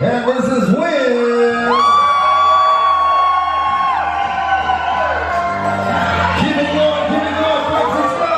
And this is Will. Keep it going, practice now.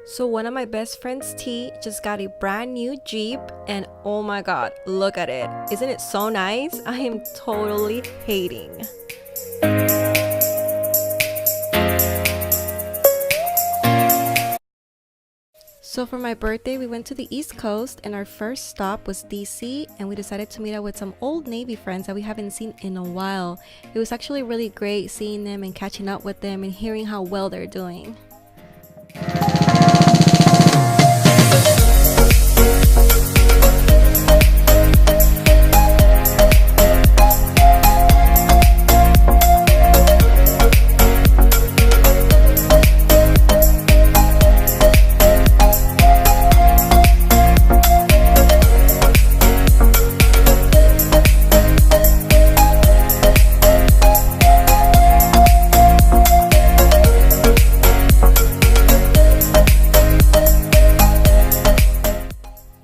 So one of my best friends, T, just got a brand new Jeep, and oh my god, look at it. Isn't it so nice? I am totally hating. So for my birthday, we went to the East Coast, and our first stop was DC, and we decided to meet up with some old Navy friends that we haven't seen in a while. It was actually really great seeing them and catching up with them and hearing how well they're doing.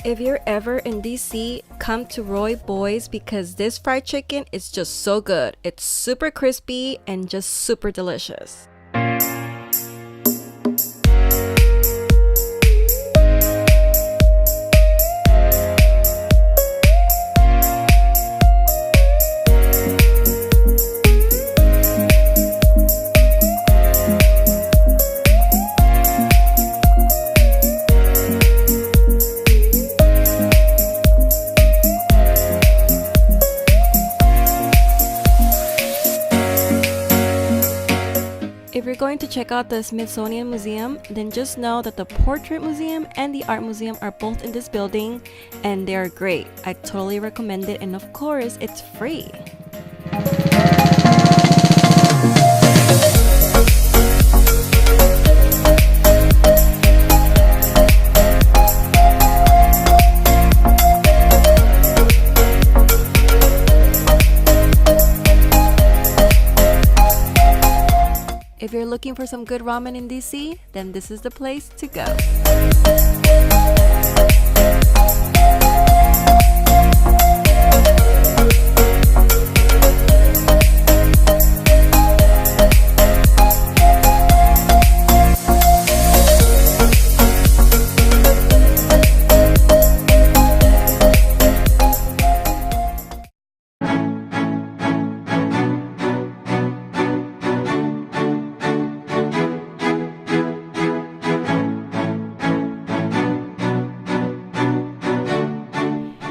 If you're ever in DC, come to Roy Boys because this fried chicken is just so good. It's super crispy and just super delicious. If you're going to check out the Smithsonian Museum, then just know that the Portrait Museum and the Art Museum are both in this building, and they're great. I totally recommend it, and of course, it's free. If you're looking for some good ramen in DC, then this is the place to go.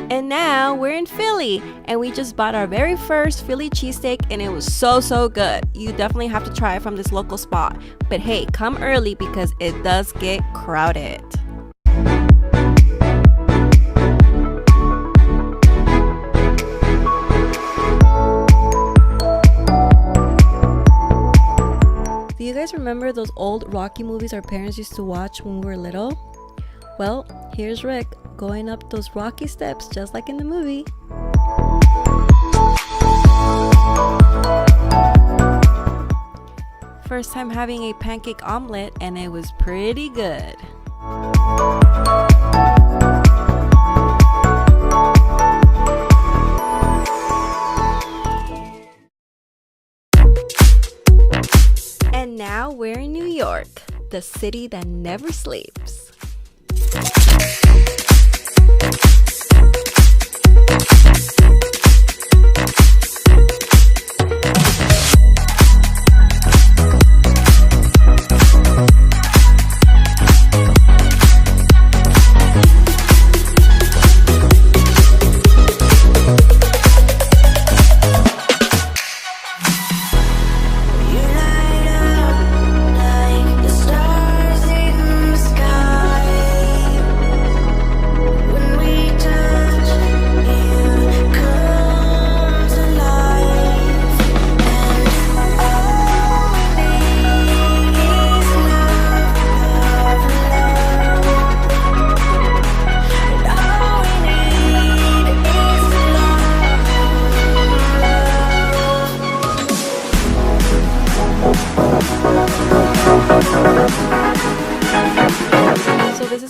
And now we're in Philly, and we just bought our very first Philly cheesesteak, and it was so good. You definitely have to try it from this local spot. But hey, come early because it does get crowded. Do you guys remember those old Rocky movies our parents used to watch when we were little? Well, here's Rick going up those rocky steps just like in the movie. First time having a pancake omelet, and it was pretty good. And now we're in New York, the city that never sleeps.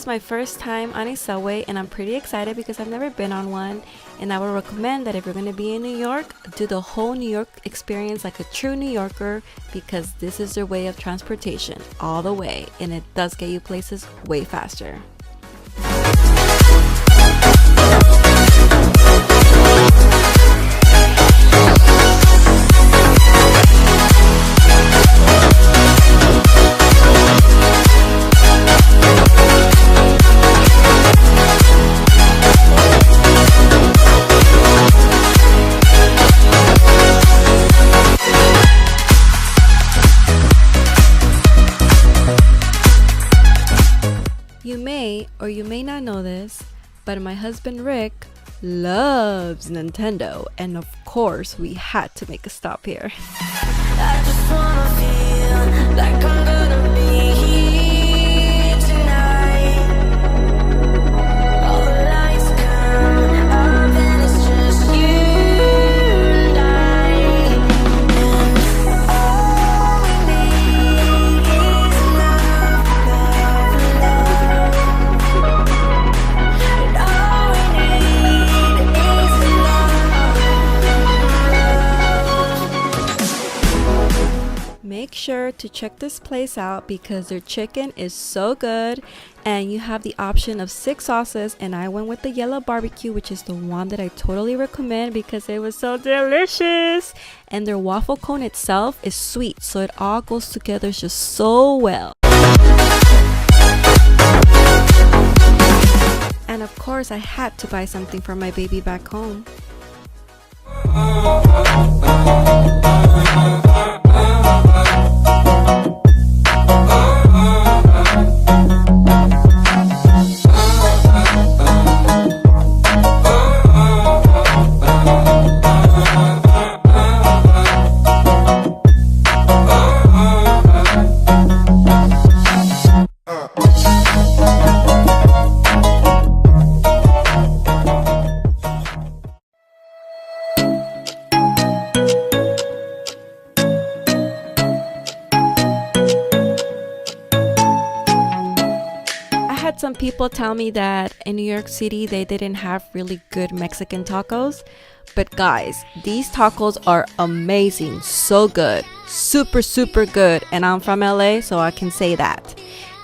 My first time on a subway, and I'm pretty excited because I've never been on one, and I would recommend that if you're going to be in New York, do the whole New York experience like a true New Yorker, because this is their way of transportation all the way, and it does get you places way faster. You may or you may not know this, but my husband Rick loves Nintendo, and of course we had to make a stop here. I just wanna feel like I'm gonna be here tonight. All the lights come up and it's just you and I. And all we need is love, love, love. And all we need is love. Make sure to check this place out because their chicken is so good, and you have the option of 6 sauces, and I went with the yellow barbecue, which is the one that I totally recommend because it was so delicious. And their waffle cone itself is sweet, so it all goes together just so well. And of course I had to buy something for my baby back home. Some people tell me that in New York City they didn't have really good Mexican tacos, but guys, these tacos are amazing, so good, super good, and I'm from LA, so I can say that.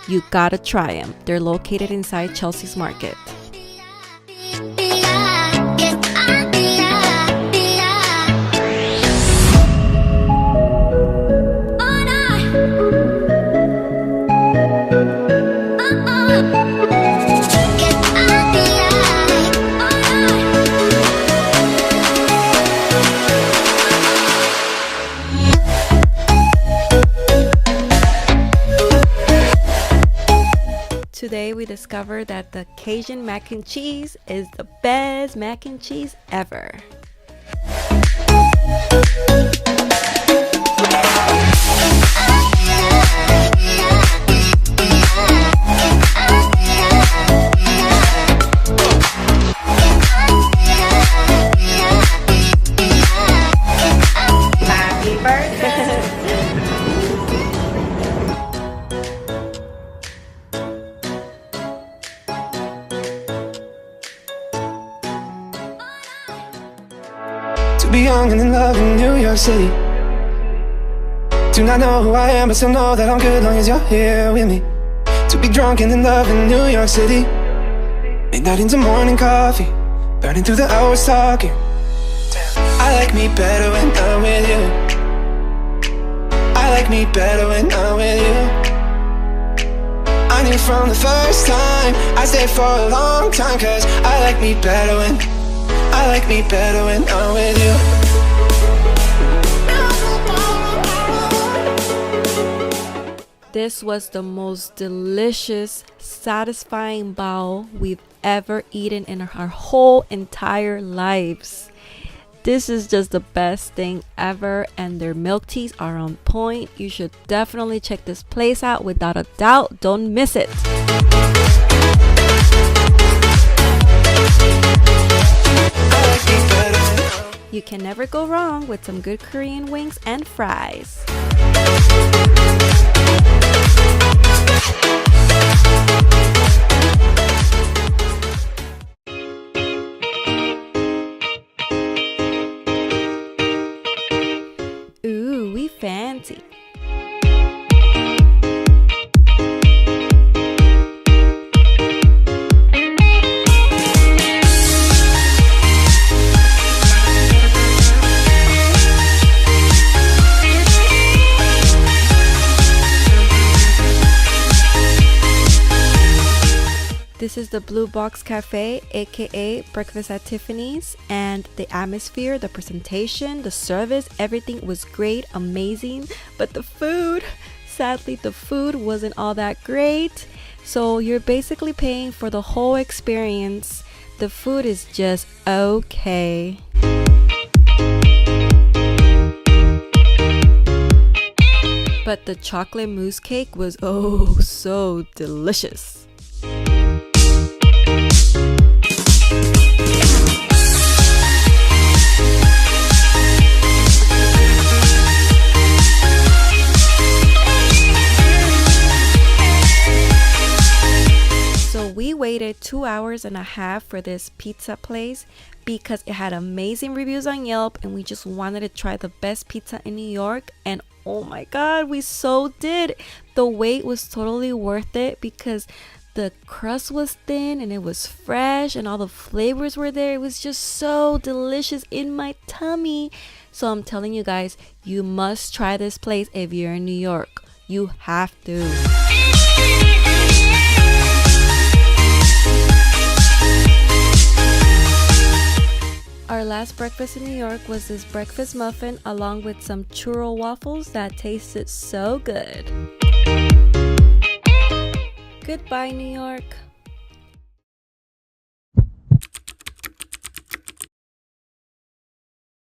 You gotta try them. They're located inside Chelsea's Market. Today we discovered that the Cajun mac and cheese is the best mac and cheese ever. Happy birthday! To be young and in love in New York City, Do not know who I am, but still know that I'm good long as you're here with me. To be drunk and in love in New York City. Midnight into morning coffee, burning through the hours talking. I like me better when I'm with you. I like me better when I'm with you. I knew from the first time I stayed for a long time, cause I like me better when I'm with you. This was the most delicious, satisfying bao we've ever eaten in our whole entire lives. This is just the best thing ever, and their milk teas are on point. You should definitely check this place out without a doubt. Don't miss it. You can never go wrong with some good Korean wings and fries. Ooh, we fancy. This is the Blue Box Cafe, aka Breakfast at Tiffany's, and the atmosphere, the presentation, the service, everything was great, amazing. But the food, sadly, the food wasn't all that great. So you're basically paying for the whole experience. The food is just okay. But the chocolate mousse cake was oh so delicious. We waited 2 hours and a half for this pizza place because it had amazing reviews on Yelp, and we just wanted to try the best pizza in New York. And oh my god, we so did. The wait was totally worth it because the crust was thin and it was fresh and all the flavors were there. It was just so delicious in my tummy. So I'm telling you guys, you must try this place if you're in New York. You have to. Our last breakfast in New York was this breakfast muffin along with some churro waffles that tasted so good. Goodbye, New York.